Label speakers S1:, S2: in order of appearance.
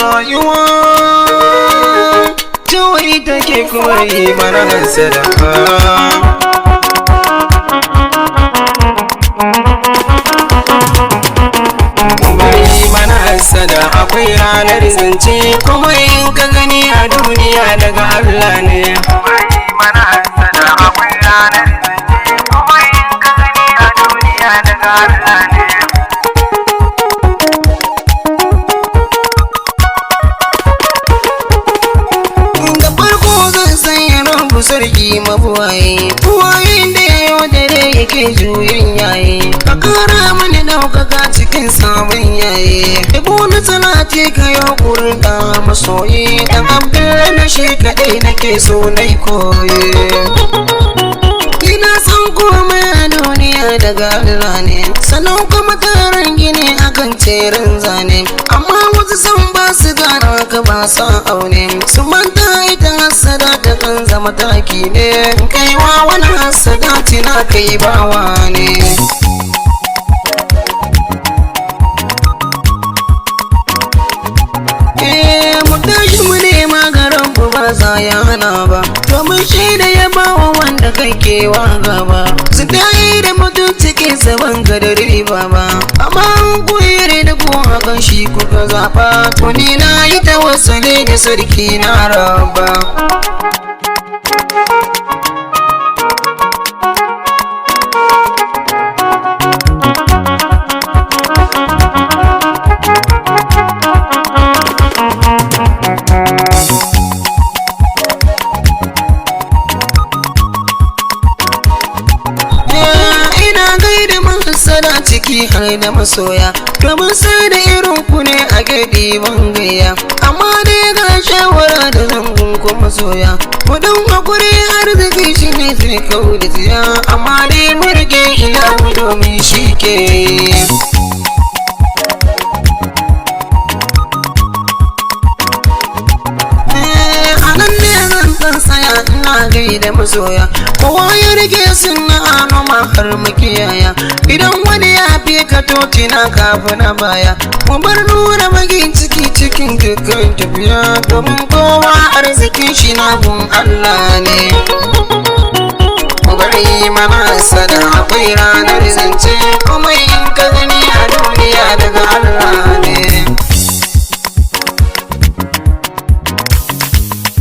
S1: rayuwa kawai take kuma yi mana sadaka. Sada akwai ranar zance kuma in ka gani a duniya daga Allah ne.
S2: Mana sada akwai ranar zance kuma in ka gani a duniya daga Allah ne.
S1: Da farko zan sanya rabu sarki mabuwaye, buwayen da ya yau dare yake juyin yaye, ka kara mani daukaka cikin sabon yaye. Ibo na salati ka yau gurin da masoyi, dan Abdullahi na shi kaɗai nake so na koye. Ina san komai a duniya daga Allah ne, sannan kuma taron gini akan terin zane, amma wasu san ba su gane ka ba sa aune, su manta ita hasada ta kan zama taki ne, kaiwa wani hasada tina kai bawa ne. Ya hana ba domin shi da ya bawa wanda kai kewa gaba, su dai da mutum cikin saban ka da riba ba, amma an kuyere da ko hakan shi kuka zaɓa, to ni na yi tawassuli da sarki na raba. Sana ciki har da masoya, domin sai da irin ku ne a gadi bangaya, amma dai ga shawara da zangon ku masoya, kudin hakuri arziki shi ne zai kau da ziya, amma dai murge ilahu domin shi ke. Saya ina gaida masoya, kowa ya rike suna anoma har makiyaya, idan wani ya fi ka toti na kafu na baya, mu bar nuna bagin ciki cikin dukkan tafiya, domin kowa arzikin shi na gun Allah ne. Mu bari mana sada akwai ranar zance